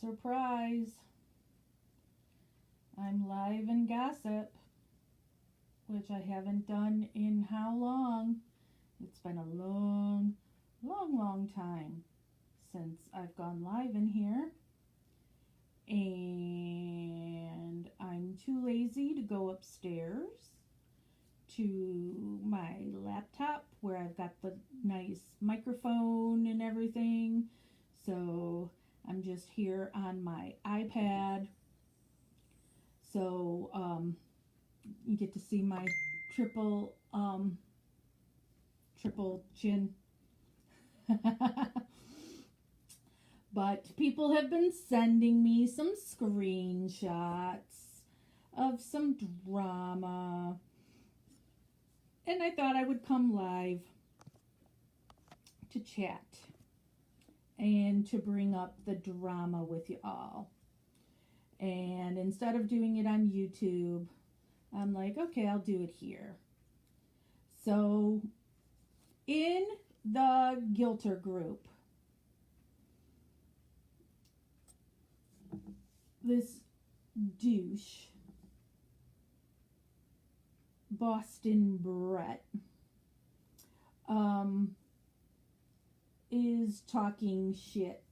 Surprise! I'm live in gossip, which I haven't done in how long? It's been a long time since I've gone live in here. And I'm too lazy to go upstairs to my laptop where I've got the nice microphone and everything. So I'm just here on my iPad. So you get to see my triple chin. But people have been sending me some screenshots of some drama. And I thought I would come live to chat and to bring up the drama with you all. And instead of doing it on YouTube, I'm like, okay, I'll do it here. So in the Gilter group, this douche, Boston Brett, is talking shit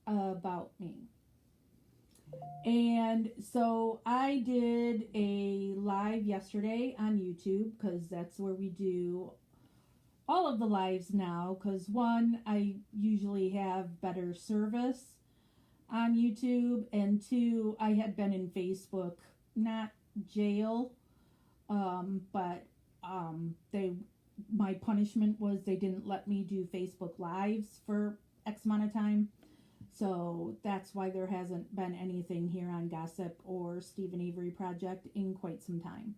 about me. And so I did a live yesterday on YouTube, because that's where we do all of the lives now, because one, I usually have better service on YouTube, and two, I had been in Facebook, not jail, but my punishment was they didn't let me do Facebook lives for X amount of time. So that's why there hasn't been anything here on Gossip or Stephen Avery Project in quite some time.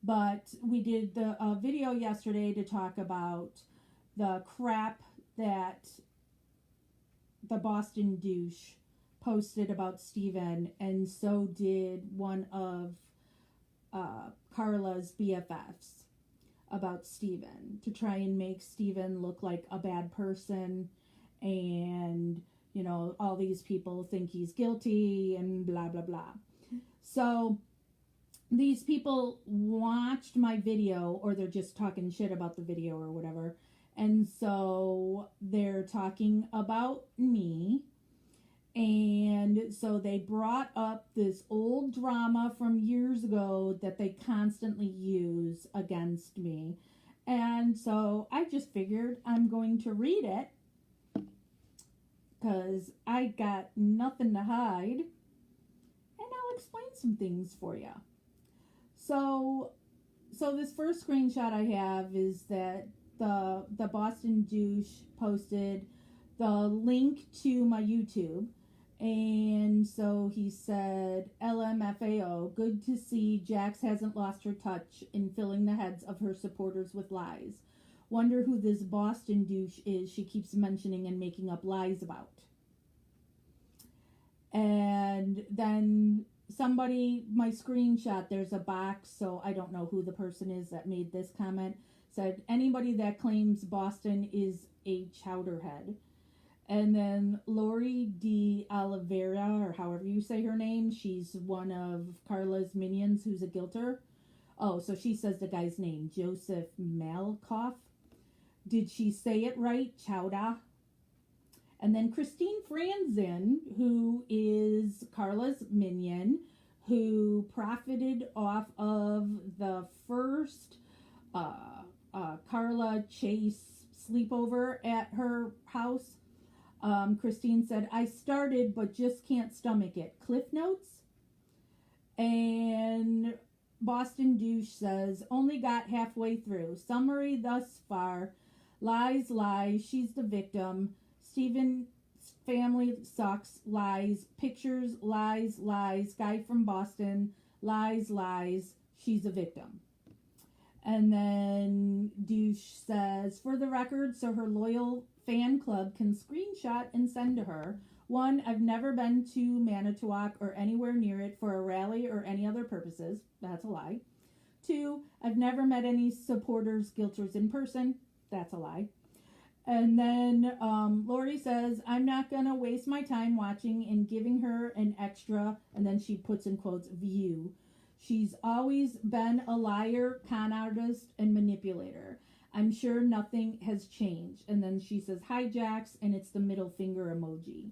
But we did the video yesterday to talk about the crap that the Boston douche posted about Stephen, and so did one of Carla's BFFs about Stephen, to try and make Stephen look like a bad person, and you know, all these people think he's guilty and blah blah blah. So these people watched my video, or they're just talking shit about the video or whatever, and so they're talking about me. And so they brought up this old drama from years ago that they constantly use against me. And so I just figured I'm going to read it, because I got nothing to hide. And I'll explain some things for you. So this first screenshot I have is that the Boston douche posted the link to my YouTube. And so he said, LMFAO, good to see Jax hasn't lost her touch in filling the heads of her supporters with lies. Wonder who this Boston douche is she keeps mentioning and making up lies about. And then somebody, my screenshot, there's a box, so I don't know who the person is that made this comment, said, anybody that claims Boston is a chowderhead. And then Lori D. Oliveira, or however you say her name, she's one of Carla's minions who's a guilter. Oh, so she says the guy's name, Joseph Malkoff. Did she say it right? Chowda. And then Christine Franzen, who is Carla's minion, who profited off of the first Carla Chase sleepover at her house. Christine said, I started but just can't stomach it. Cliff Notes. And Boston douche says, only got halfway through. Summary thus far. Lies, lies. She's the victim. Stephen's family sucks. Lies. Pictures. Lies, lies. Guy from Boston. Lies, lies. She's a victim. And then douche says, for the record, so her loyal fan club can screenshot and send to her. 1, I've never been to Manitowoc or anywhere near it for a rally or any other purposes. That's a lie. 2, I've never met any supporters, guilters in person. That's a lie. And then Lori says, I'm not going to waste my time watching and giving her an extra, and then she puts in quotes, view. She's always been a liar, con artist, and manipulator. I'm sure nothing has changed. And then she says, hi, Jax, and it's the middle finger emoji.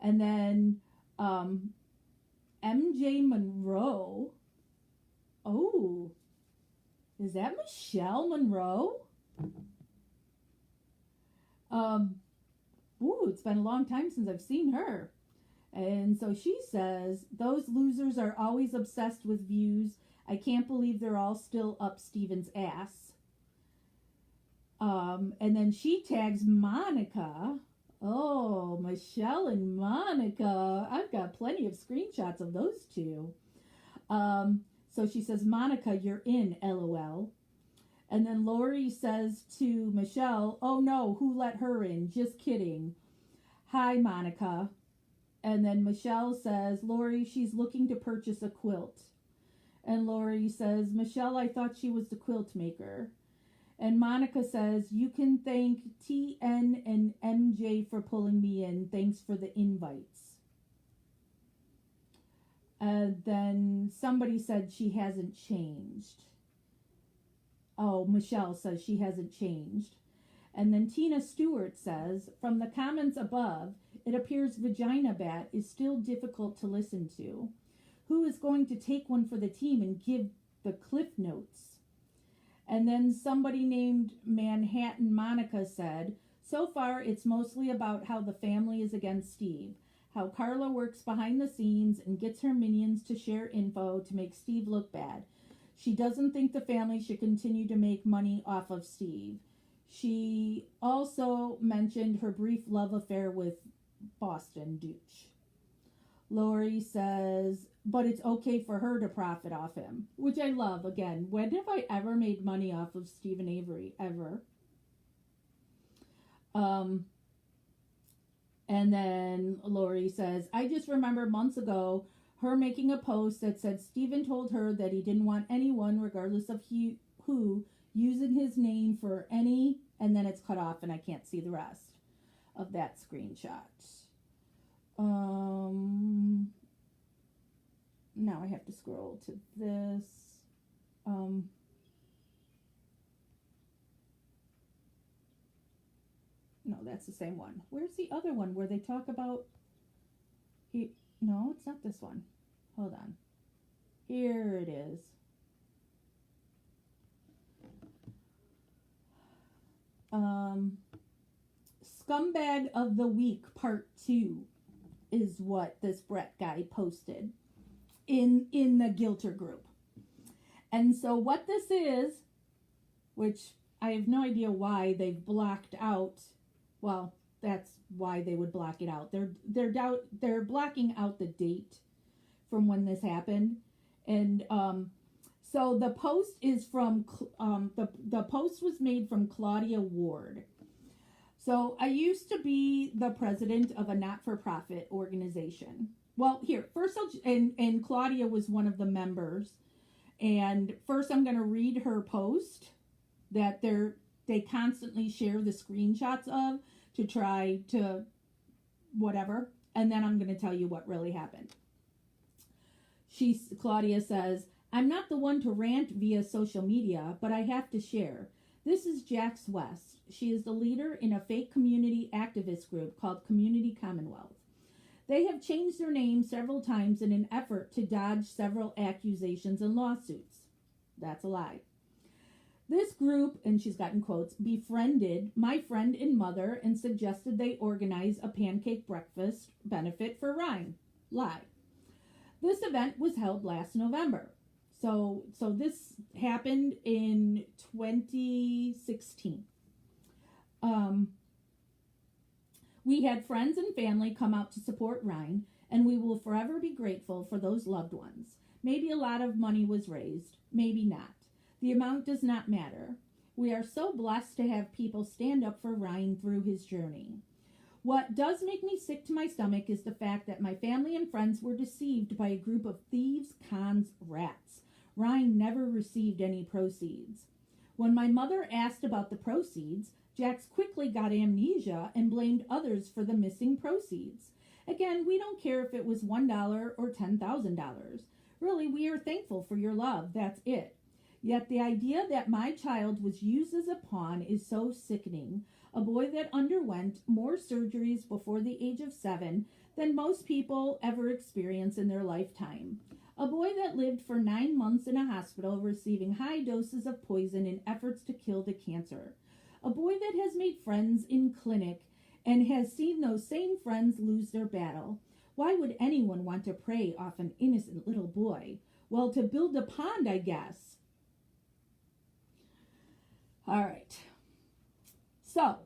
And then MJ Monroe. Oh, is that Michelle Monroe? It's been a long time since I've seen her. And so she says, those losers are always obsessed with views. I can't believe they're all still up Steven's ass. And then she tags Monica. Oh, Michelle and Monica. I've got plenty of screenshots of those two. So she says, Monica, you're in, LOL. And then Lori says to Michelle, oh no, who let her in? Just kidding. Hi, Monica. And then Michelle says, Lori, she's looking to purchase a quilt. And Lori says, Michelle, I thought she was the quilt maker. And Monica says, you can thank TN and MJ for pulling me in. Thanks for the invites. Then somebody said she hasn't changed. Oh, Michelle says she hasn't changed. And then Tina Stewart says, from the comments above, it appears Vagina Bat is still difficult to listen to. Who is going to take one for the team and give the cliff notes? And then somebody named Manhattan Monica said, so far it's mostly about how the family is against Steve, how Carla works behind the scenes and gets her minions to share info to make Steve look bad. She doesn't think the family should continue to make money off of Steve. She also mentioned her brief love affair with Boston Dooch. Lori says, but it's okay for her to profit off him, which I love. Again, when have I ever made money off of Stephen Avery? Ever. And then Lori says, I just remember months ago her making a post that said Stephen told her that he didn't want anyone, regardless of who, using his name for any, and then it's cut off and I can't see the rest of that screenshot. Now I have to scroll to this. No, that's the same one. Where's the other one where they talk about no, it's not this one. Hold on. Here it is. Scumbag of the Week Part 2 is what this Brett guy posted in the Gilter group. And so what this is, which I have no idea why they've blocked out, well, that's why they would block it out. They're blocking out the date from when this happened. And so the post is from the post was made from Claudia Ward. So I used to be the president of a not-for-profit organization. Well, here first, and Claudia was one of the members. And first, I'm going to read her post that they constantly share the screenshots of to try to whatever, and then I'm going to tell you what really happened. Claudia says, I'm not the one to rant via social media, but I have to share. This is Jax West. She is the leader in a fake community activist group called Community Commonwealth. They have changed their name several times in an effort to dodge several accusations and lawsuits. That's a lie. This group, and she's got in quotes, befriended my friend and mother and suggested they organize a pancake breakfast benefit for Ryan. Lie. This event was held last November. So this happened in 2016. We had friends and family come out to support Ryan, and we will forever be grateful for those loved ones. Maybe a lot of money was raised, maybe not. The amount does not matter. We are so blessed to have people stand up for Ryan through his journey. What does make me sick to my stomach is the fact that my family and friends were deceived by a group of thieves, cons, rats. Ryan never received any proceeds. When my mother asked about the proceeds, Jax quickly got amnesia and blamed others for the missing proceeds. Again, we don't care if it was $1 or $10,000. Really, we are thankful for your love. That's it. Yet the idea that my child was used as a pawn is so sickening. A boy that underwent more surgeries before the age of 7 than most people ever experience in their lifetime. A boy that lived for 9 months in a hospital receiving high doses of poison in efforts to kill the cancer. A boy that has made friends in clinic and has seen those same friends lose their battle. Why would anyone want to prey off an innocent little boy? Well, to build a pond, I guess. All right. So,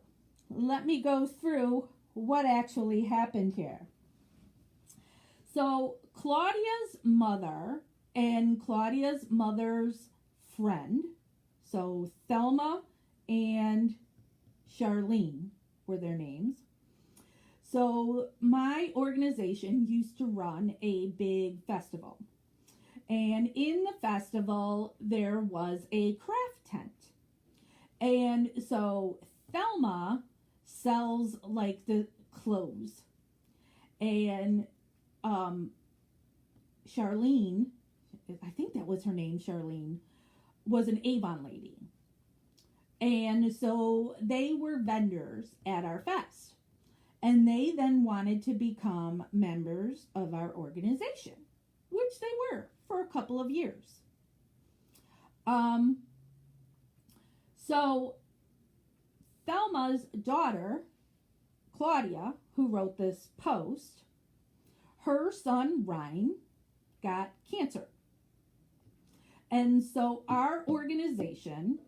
let me go through what actually happened here. So, Claudia's mother and Claudia's mother's friend, so Thelma and Charlene were their names. So my organization used to run a big festival. And in the festival, there was a craft tent. And so Thelma sells like the clothes. And Charlene, I think that was her name, Charlene, was an Avon lady. And so they were vendors at our fest. And they then wanted to become members of our organization, which they were for a couple of years. So Thelma's daughter, Claudia, who wrote this post, her son, Ryan, got cancer. And so our organization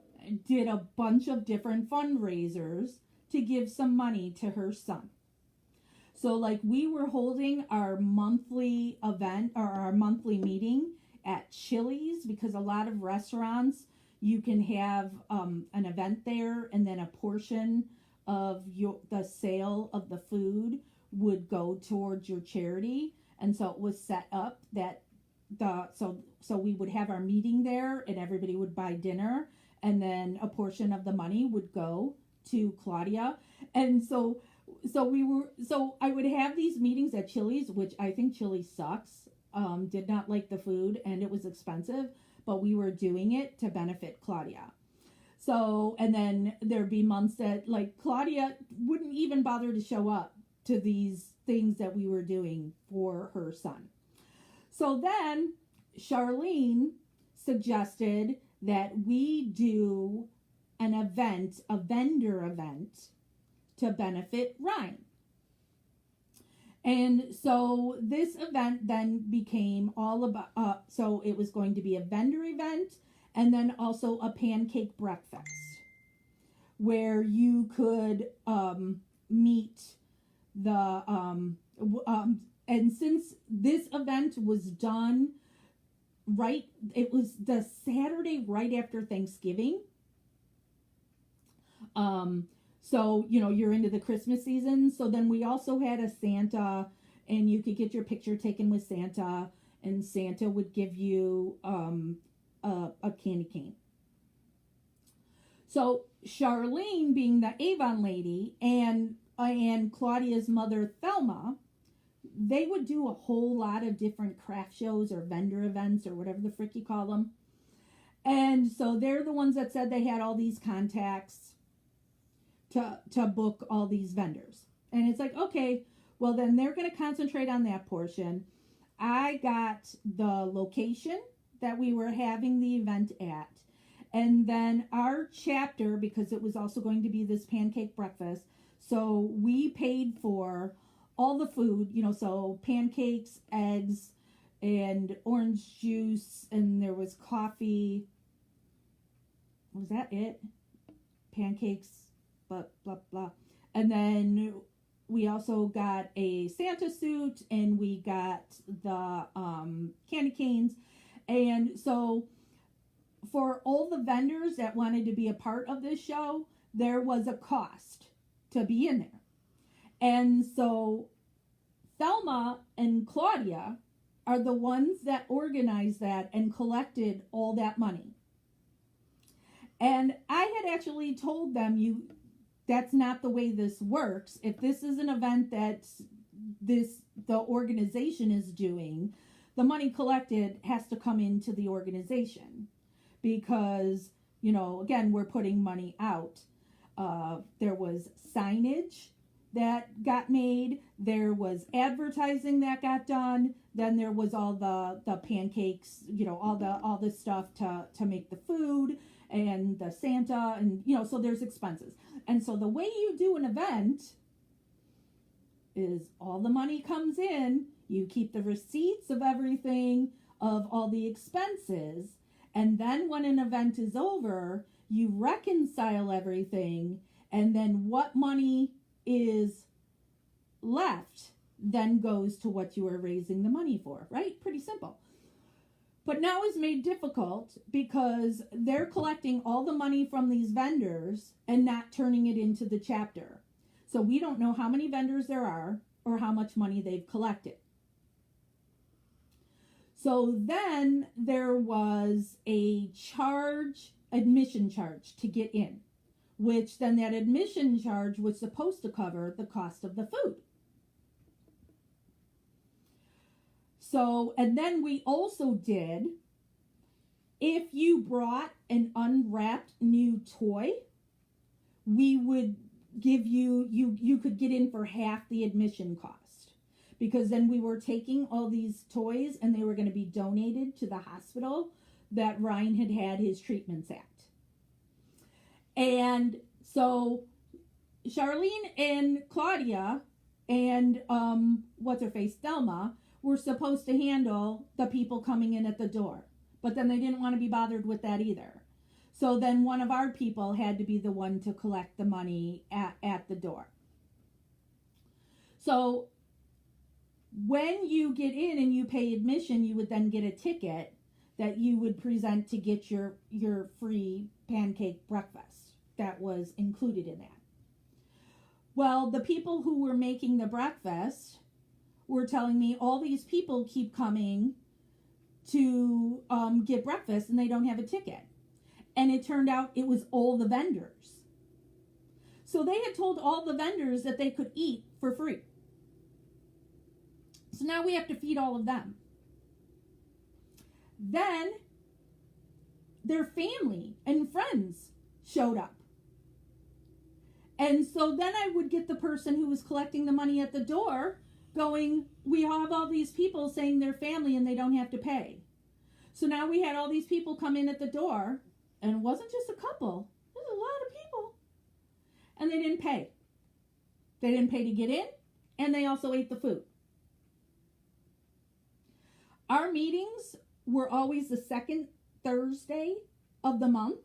did a bunch of different fundraisers to give some money to her son. So like we were holding our monthly event or our monthly meeting at Chili's, because a lot of restaurants, you can have an event there and then a portion of the sale of the food would go towards your charity. And so it was set up that so we would have our meeting there and everybody would buy dinner, and then a portion of the money would go to Claudia. And so I would have these meetings at Chili's, which I think Chili's sucks. Did not like the food and it was expensive, but we were doing it to benefit Claudia. So, and then there'd be months that like Claudia wouldn't even bother to show up to these things that we were doing for her son. So then Charlene suggested that we do an event, a vendor event, to benefit Ryan. And so this event then became all about, so it was going to be a vendor event and then also a pancake breakfast where you could meet the, and since this event was done it was the Saturday right after Thanksgiving. So, you're into the Christmas season. So then we also had a Santa, and you could get your picture taken with Santa, and Santa would give you a candy cane. So Charlene, being the Avon lady, and Claudia's mother, Thelma, they would do a whole lot of different craft shows or vendor events or whatever the frick you call them. And so they're the ones that said they had all these contacts to book all these vendors. And it's like, okay, well then they're going to concentrate on that portion. I got the location that we were having the event at. And then our chapter, because it was also going to be this pancake breakfast, so we paid for all the food, so pancakes, eggs, and orange juice, and there was coffee. Was that it? Pancakes, blah, blah, blah. And then we also got a Santa suit, and we got the candy canes. And so for all the vendors that wanted to be a part of this show, there was a cost to be in there. And so Thelma and Claudia are the ones that organized that and collected all that money. And I had actually told them, That's not the way this works. If this is an event that the organization is doing, the money collected has to come into the organization because, again, we're putting money out. There was signage that got made. There was advertising that got done. Then there was all the pancakes, all the stuff to make the food and the Santa and, so there's expenses. And so the way you do an event is all the money comes in, you keep the receipts of everything, of all the expenses, and then when an event is over, you reconcile everything, and then what money is left then goes to what you are raising the money for, right? Pretty simple. But now it's made difficult because they're collecting all the money from these vendors and not turning it into the chapter. So we don't know how many vendors there are or how much money they've collected. So then there was a admission charge to get in, which then that admission charge was supposed to cover the cost of the food. So, and then we also did, if you brought an unwrapped new toy, we would give you could get in for half the admission cost, because then we were taking all these toys and they were going to be donated to the hospital that Ryan had his treatments at. And so Charlene and Claudia and Thelma were supposed to handle the people coming in at the door, but then they didn't want to be bothered with that either. So then one of our people had to be the one to collect the money at the door. So when you get in and you pay admission, you would then get a ticket that you would present to get your free pancake breakfast that was included in that. Well, the people who were making the breakfast were telling me all these people keep coming to get breakfast and they don't have a ticket. And it turned out it was all the vendors. So they had told all the vendors that they could eat for free. So now we have to feed all of them. Then their family and friends showed up. And so then I would get the person who was collecting the money at the door going, we have all these people saying they're family and they don't have to pay. So now we had all these people come in at the door, and it wasn't just a couple, it was a lot of people. And they didn't pay. They didn't pay to get in, and they also ate the food. Our meetings were always the second Thursday of the month.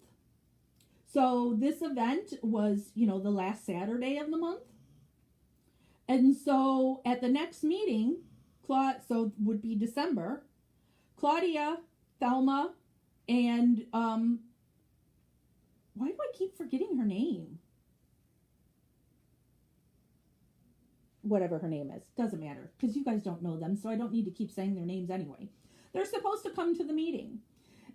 So this event was, the last Saturday of the month. And so at the next meeting, so would be December, Claudia, Thelma, and why do I keep forgetting her name? Whatever her name is, doesn't matter, because you guys don't know them, so I don't need to keep saying their names anyway. They're supposed to come to the meeting.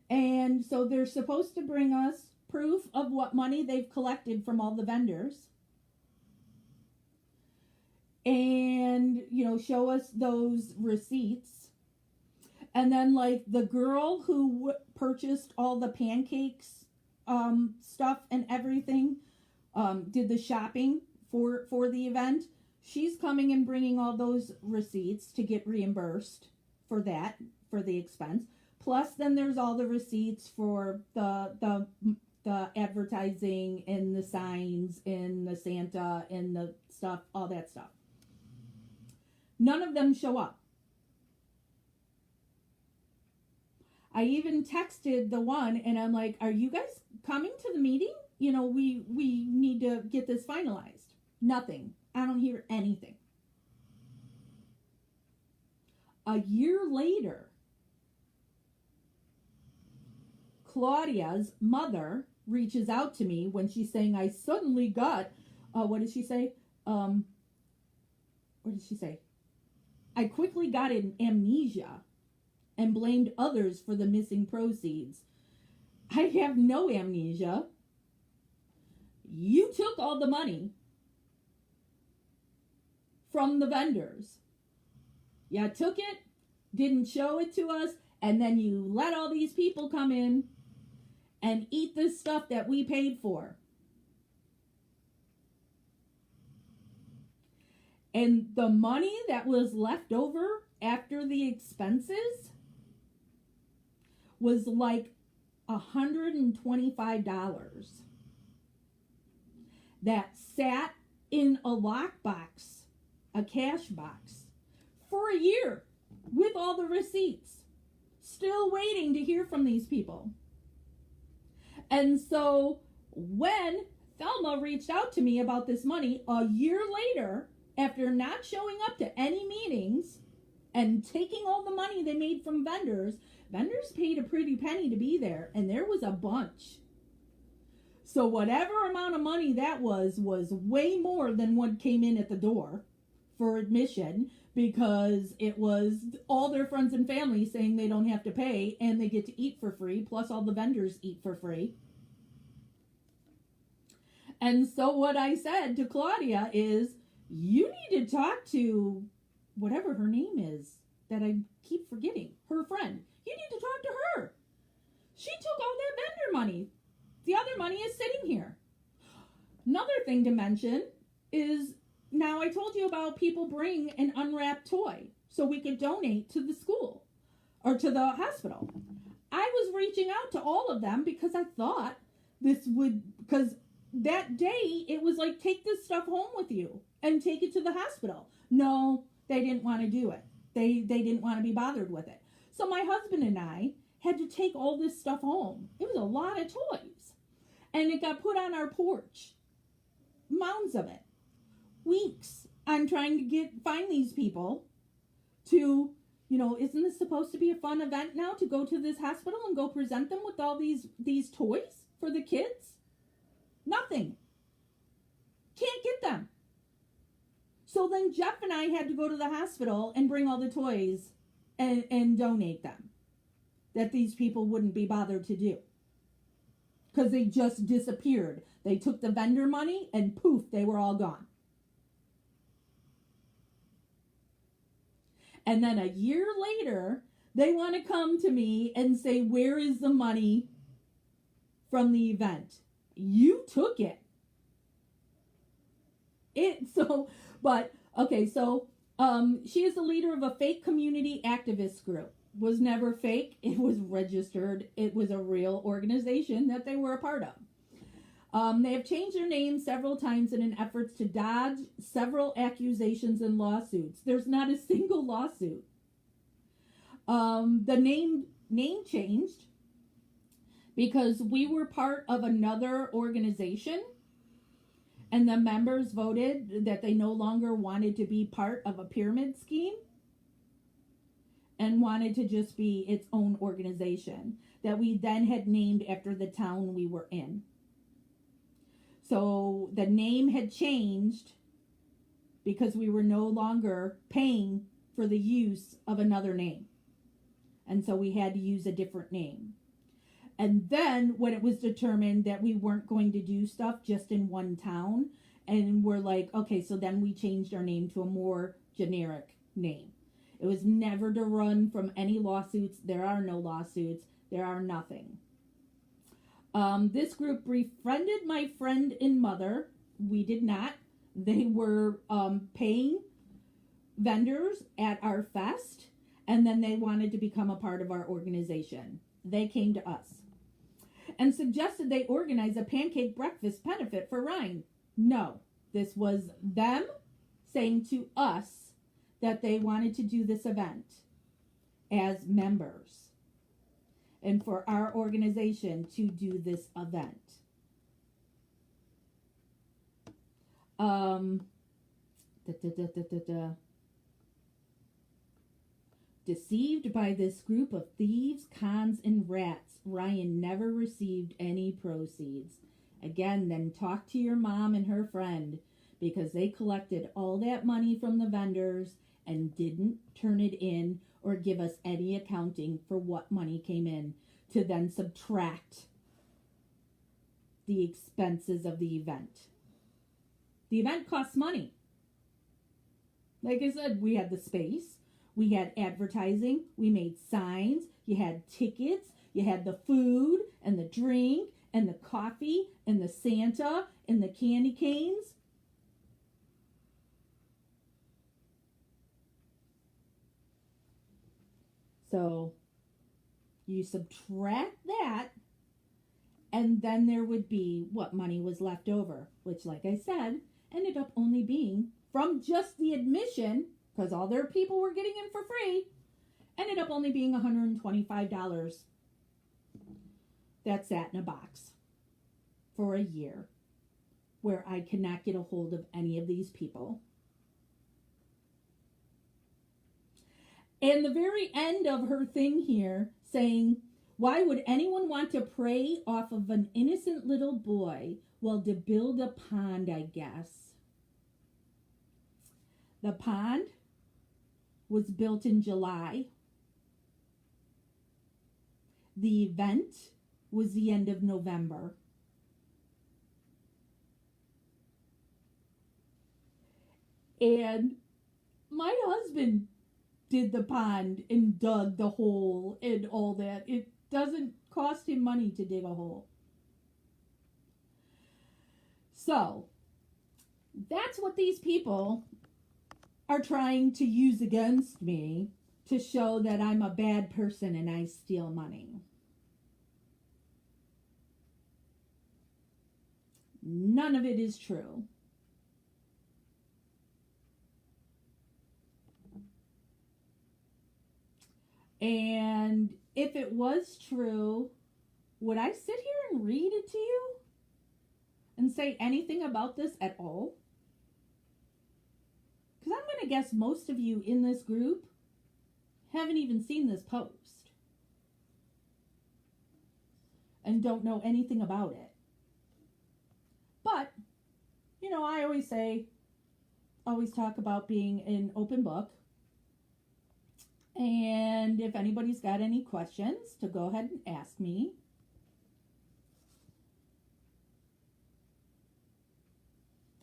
And so they're supposed to bring us proof of what money they've collected from all the vendors. And, show us those receipts. And then, like, the girl who purchased all the pancakes, stuff and everything, did the shopping for the event. She's coming and bringing all those receipts to get reimbursed for that, for the expense. Plus, then there's all the receipts for the advertising and the signs and the Santa and the stuff, all that stuff. None of them show up. I even texted the one and I'm like, are you guys coming to the meeting? We need to get this finalized. Nothing. I don't hear anything. A year later, Claudia's mother reaches out to me when she's saying, I suddenly got, what did she say? What did she say? I quickly got an amnesia and blamed others for the missing proceeds. I have no amnesia. You took all the money from the vendors. You took it, didn't show it to us, and then you let all these people come in and eat this stuff that we paid for. And the money that was left over after the expenses was like $125 that sat in a lockbox, a cash box, for a year with all the receipts, still waiting to hear from these people. And so when Thelma reached out to me about this money a year later, after not showing up to any meetings and taking all the money they made from vendors paid a pretty penny to be there, and there was a bunch. So whatever amount of money that was way more than what came in at the door for admission, because it was all their friends and family saying they don't have to pay and they get to eat for free, plus all the vendors eat for free. And so what I said to Claudia is, you need to talk to whatever her name is that I keep forgetting, her friend. You need to talk to her. She took all that vendor money. The other money is sitting here. Another thing to mention is, now I told you about people bring an unwrapped toy so we could donate to the school or to the hospital. I was reaching out to all of them because I thought this would, because that day it was like, take this stuff home with you and take it to the hospital. No, they didn't want to do it. They didn't want to be bothered with it. So my husband and I had to take all this stuff home. It was a lot of toys. And it got put on our porch. Mounds of it. Weeks on trying to find these people to, isn't this supposed to be a fun event now, to go to this hospital and go present them with all these toys for the kids? Nothing. Can't get them. So then Jeff and I had to go to the hospital and bring all the toys and donate them, that these people wouldn't be bothered to do, because they just disappeared. They took the vendor money and poof, they were all gone. And then a year later, they want to come to me and say, where is the money from the event? You took it. She is the leader of a fake community activist group. Was never fake. It was registered. It was a real organization that they were a part of. They have changed their name several times in an effort to dodge several accusations and lawsuits. There's not a single lawsuit. The name changed because we were part of another organization, and the members voted that they no longer wanted to be part of a pyramid scheme and wanted to just be its own organization that we then had named after the town we were in. So the name had changed because we were no longer paying for the use of another name. And so we had to use a different name. And then when it was determined that we weren't going to do stuff just in one town, and we're like, okay, so then we changed our name to a more generic name. It was never to run from any lawsuits. There are no lawsuits. There are nothing. This group befriended my friend and mother. We did not. They were paying vendors at our fest, and then they wanted to become a part of our organization. They came to us and suggested they organize a pancake breakfast benefit for Ryan. No, this was them saying to us that they wanted to do this event as members and for our organization to do this event. Deceived by this group of thieves, cons, and rats, Ryan never received any proceeds. Again, then talk to your mom and her friend, because they collected all that money from the vendors and didn't turn it in or give us any accounting for what money came in to then subtract the expenses of the event. The event costs money. Like I said, we had the space, we had advertising, we made signs, you had tickets, you had the food and the drink and the coffee and the Santa and the candy canes. So you subtract that, and then there would be what money was left over, which, like I said, ended up only being from just the admission, because all their people were getting in for free, ended up only being $125. That sat in a box for a year, where I cannot get a hold of any of these people. And the very end of her thing here saying, why would anyone want to prey off of an innocent little boy? Well, to build a pond, I guess. The pond was built in July. The event was the end of November. And my husband did the pond and dug the hole and all that. It doesn't cost him money to dig a hole. So, that's what these people are trying to use against me to show that I'm a bad person and I steal money. None of it is true. And if it was true, would I sit here and read it to you and say anything about this at all? Because I'm going to guess most of you in this group haven't even seen this post and don't know anything about it. But, you know, I always talk about being an open book. And if anybody's got any questions, to go ahead and ask me.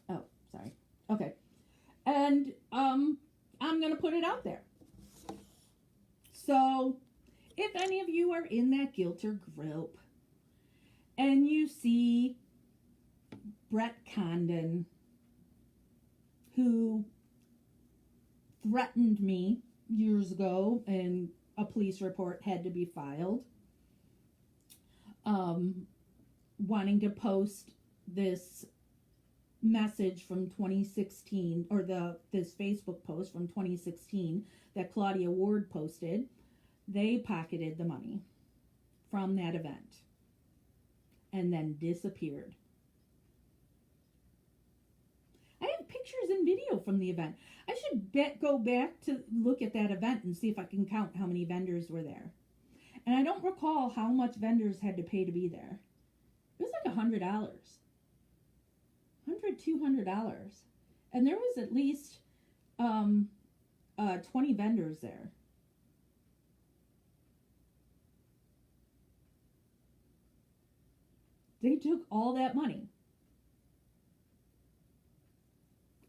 Oh, sorry. Okay. And I'm going to put it out there. So, if any of you are in that Guilter group and you see Brett Condon, who threatened me years ago and a police report had to be filed, wanting to post this message from 2016, or this Facebook post from 2016 that Claudia Ward posted, they pocketed the money from that event and then disappeared. I have pictures and video from the event. I should go back to look at that event and see if I can count how many vendors were there. And I don't recall how much vendors had to pay to be there. It was like $100. $200. And there was at least 20 vendors there. They took all that money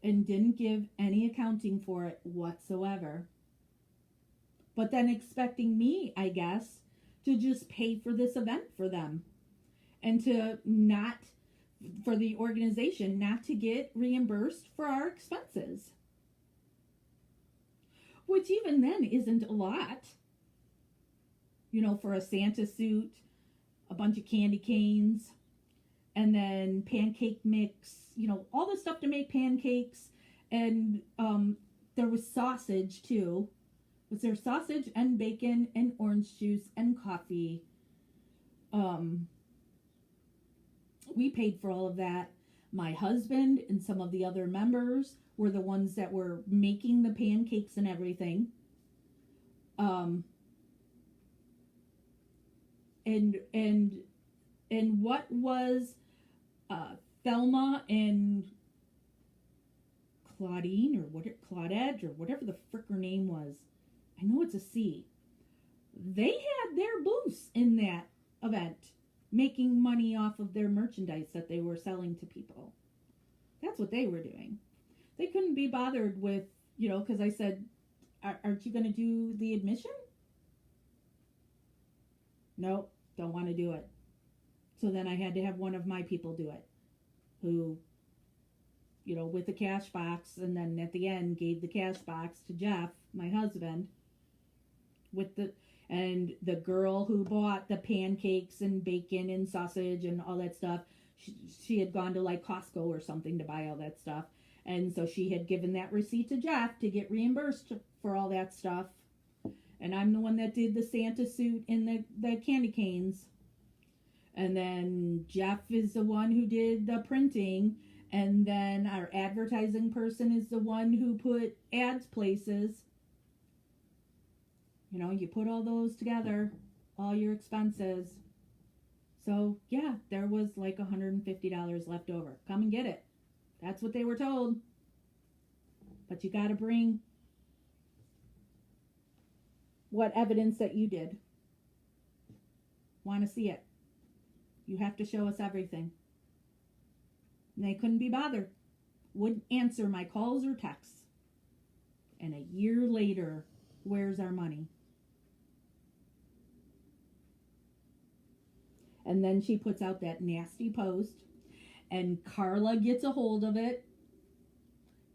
and didn't give any accounting for it whatsoever. But then expecting me, I guess, to just pay for this event for them and for the organization not to get reimbursed for our expenses. Which even then isn't a lot. You know, for a Santa suit, a bunch of candy canes, and then pancake mix, you know, all the stuff to make pancakes. And there was sausage too. Was there sausage and bacon and orange juice and coffee? We paid for all of that. My husband and some of the other members were the ones that were making the pancakes and everything. And what was Thelma and Claudine Claudette or whatever the frick her name was. I know it's a C. They had their booths in that event. making money off of their merchandise that they were selling to people. That's what they were doing. They couldn't be bothered with, because I said, aren't you going to do the admission? Nope, don't want to do it. So then I had to have one of my people do it, who, with the cash box, and then at the end gave the cash box to Jeff, my husband, and the girl who bought the pancakes and bacon and sausage and all that stuff, she had gone to like Costco or something to buy all that stuff. And so she had given that receipt to Jeff to get reimbursed for all that stuff. And I'm the one that did the Santa suit and the candy canes. And then Jeff is the one who did the printing. And then our advertising person is the one who put ads places. You put all those together, all your expenses. So, yeah, there was like $150 left over. Come and get it. That's what they were told. But you got to bring what evidence that you did. Want to see it. You have to show us everything. And they couldn't be bothered. Wouldn't answer my calls or texts. And a year later, where's our money? And then she puts out that nasty post, and Carla gets a hold of it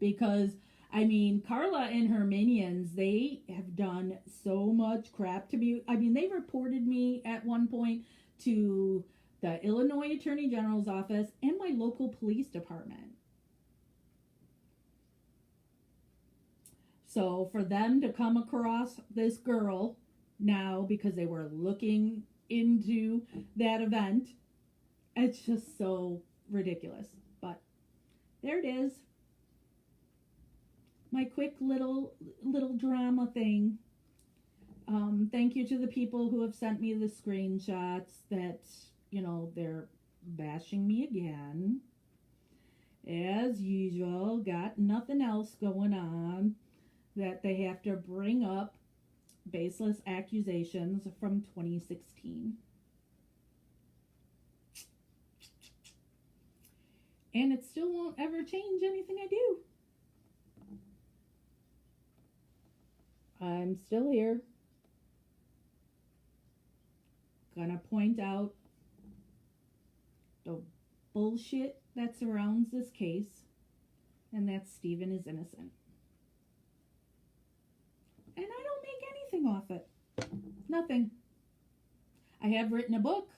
because, Carla and her minions, they have done so much crap to me. They reported me at one point to the Illinois Attorney General's office and my local police department. So for them to come across this girl now because they were looking into that event, it's just so ridiculous. But there it is. My quick little drama thing. Thank you to the people who have sent me the screenshots that, they're bashing me again. As usual, got nothing else going on that they have to bring up baseless accusations from 2016. And it still won't ever change anything I do. I'm still here. Gonna point out the bullshit that surrounds this case, and that Stephen is innocent. And I don't make anything off it. Nothing. I have written a book.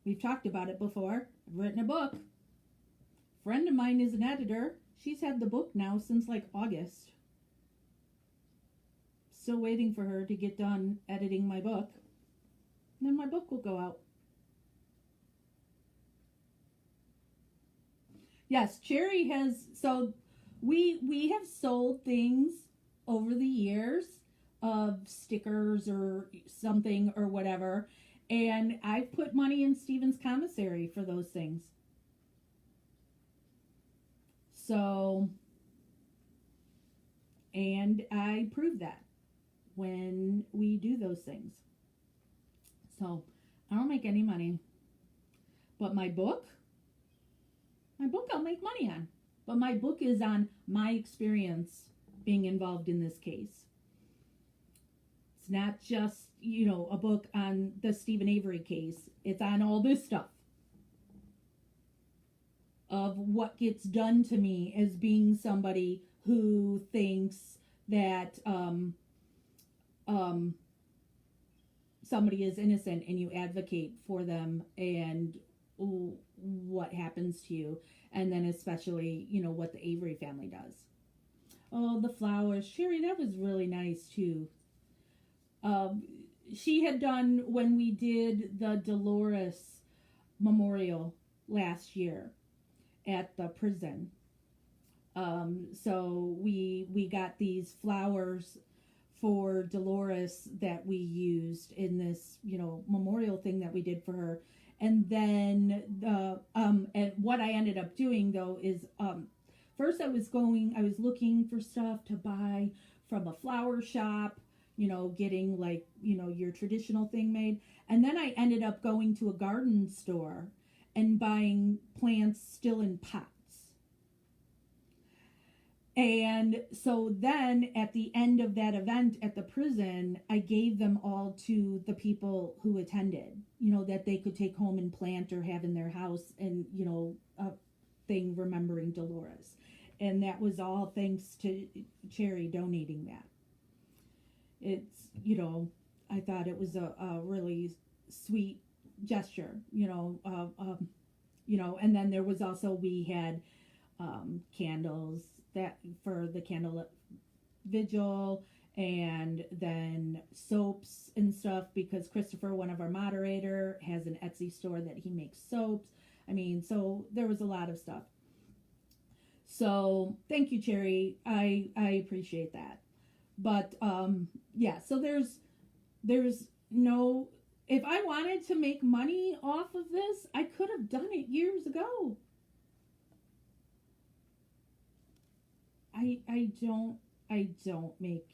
We've talked about it before. I've written a book. A friend of mine is an editor. She's had the book now since like August. Still waiting for her to get done editing my book. And then my book will go out. Yes, Cherry has, so we have sold things over the years of stickers or something or whatever, and I've put money in Stephen's commissary for those things. So, and I prove that when we do those things. So, I don't make any money. But my book I'll make money on. But my book is on my experience being involved in this case. It's not just, a book on the Steven Avery case. It's on all this stuff of what gets done to me as being somebody who thinks that somebody is innocent and you advocate for them, and what happens to you, and then especially, what the Avery family does. Oh, the flowers. Sherry, that was really nice too. She had done, when we did the Dolores memorial last year at the prison. So we got these flowers for Dolores that we used in this, memorial thing that we did for her. And then and what I ended up doing though is, first I was looking for stuff to buy from a flower shop, getting like, your traditional thing made. And then I ended up going to a garden store and buying plants still in pots. And so then at the end of that event at the prison, I gave them all to the people who attended, that they could take home and plant or have in their house, and, a thing remembering Dolores. And that was all thanks to Cherry donating that. It's, I thought it was a really sweet gesture, and then there was also, we had candles that for the candle vigil, and then soaps and stuff, because Christopher, one of our moderator, has an Etsy store that he makes soaps. I mean, so there was a lot of stuff. So thank you, Cherry. I appreciate that. But yeah, so there's no, if I wanted to make money off of this, I could have done it years ago. I don't make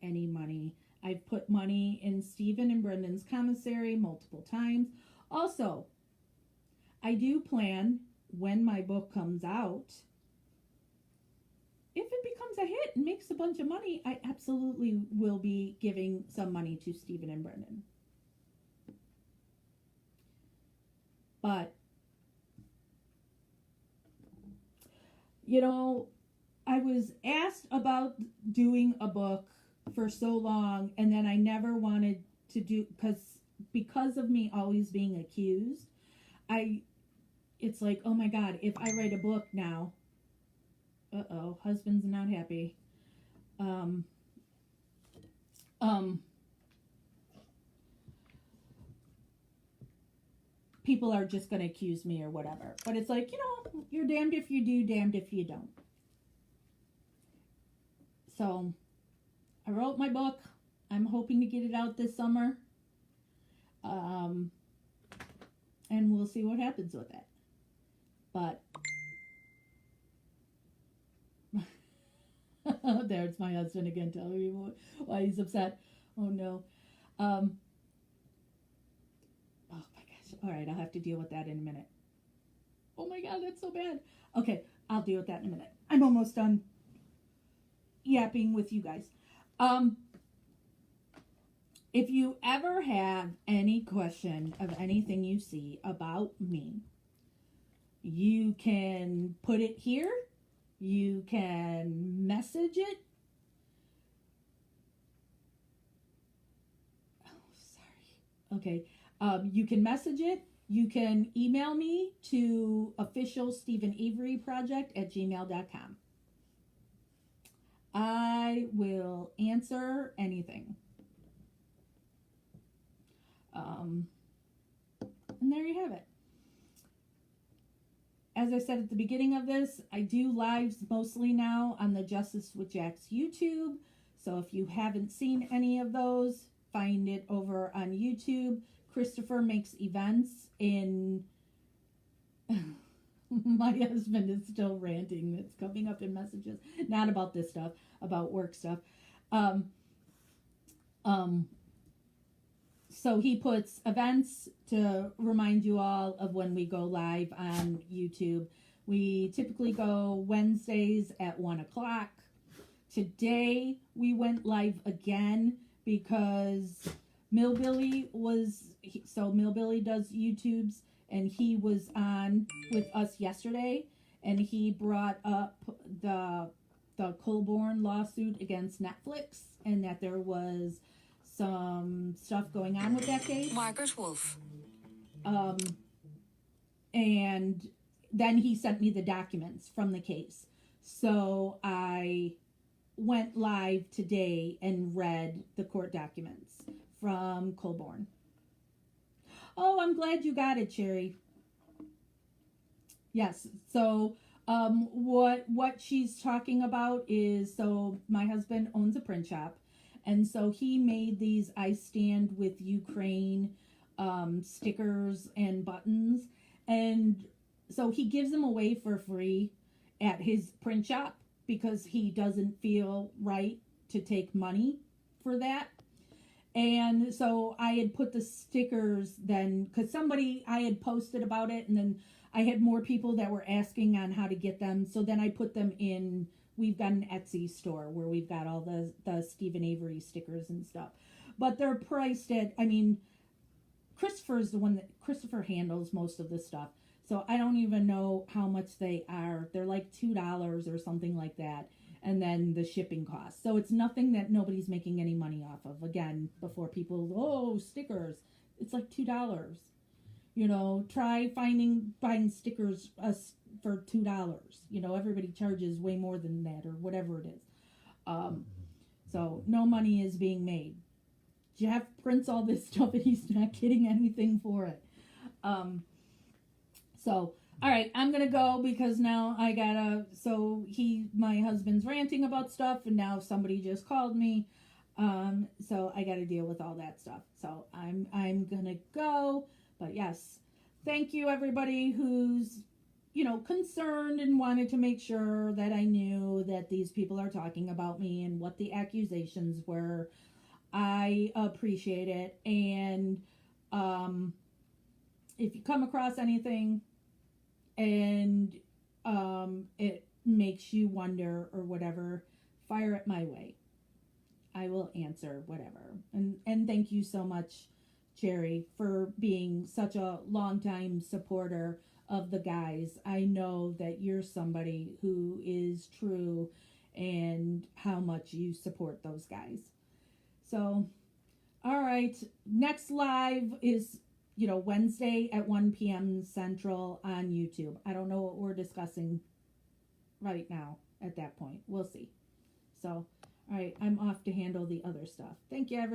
any money. I've put money in Stephen and Brendan's commissary multiple times. Also, I do plan, when my book comes out, if it becomes a hit and makes a bunch of money, I absolutely will be giving some money to Stephen and Brendan. But, I was asked about doing a book for so long, and then I never wanted to do, because of me always being accused, it's like, oh my God, if I write a book now, husband's not happy. People are just going to accuse me or whatever. But it's like, you're damned if you do, damned if you don't. So I wrote my book. I'm hoping to get it out this summer. And we'll see what happens with it. But there's my husband again telling me why he's upset. Oh no. Oh my gosh. All right, I'll have to deal with that in a minute. Oh my God, that's so bad. Okay, I'll deal with that in a minute. I'm almost done yapping with you guys. If you ever have any question of anything you see about me, you can put it here. You can message it. Oh, sorry. Okay. You can message it. You can email me to officialstephenaveryproject@gmail.com. I will answer anything. And there you have it. As I said at the beginning of this, I do lives mostly now on the Justice with Jax YouTube. So if you haven't seen any of those, find it over on YouTube. Christopher makes events in... My husband is still ranting. It's coming up in messages. Not about this stuff, about work stuff. So he puts events to remind you all of when we go live on YouTube. We typically go Wednesdays at 1 o'clock. Today we went live again because Millbilly does YouTubes, and he was on with us yesterday, and he brought up the Colborne lawsuit against Netflix, and that there was some stuff going on with that case. Margaret Wolf. And then he sent me the documents from the case. So I went live today and read the court documents from Colborne. Oh, I'm glad you got it, Cherry. Yes. So what she's talking about is, so my husband owns a print shop. And so he made these I Stand with Ukraine stickers and buttons. And so he gives them away for free at his print shop because he doesn't feel right to take money for that. And so I had put the stickers then, because I had posted about it, and then I had more people that were asking on how to get them. So then I put them in. We've got an Etsy store where we've got all the Stephen Avery stickers and stuff. But they're priced at, I mean, Christopher handles most of the stuff. So I don't even know how much they are. They're like $2 or something like that. And then the shipping costs. So it's nothing that nobody's making any money off of. Again, before people, oh, stickers. It's like $2. You know, try buying stickers for $2. You know, everybody charges way more than that or whatever it is. So no money is being made. Jeff prints all this stuff and he's not getting anything for it. So, all right, I'm going to go because now I gotta, my husband's ranting about stuff and now somebody just called me. So I got to deal with all that stuff. So I'm going to go, but yes, thank you everybody who's, concerned and wanted to make sure that I knew that these people are talking about me and what the accusations were. I appreciate it. And, if you come across anything and it makes you wonder or whatever, fire it my way. I will answer whatever. And thank you so much, Cherry, for being such a longtime supporter of the guys. I know that you're somebody who is true and how much you support those guys. So, all right, next live is Wednesday at 1 p.m. Central on YouTube. I don't know what we're discussing right now at that point. We'll see. So, all right, I'm off to handle the other stuff. Thank you, everyone.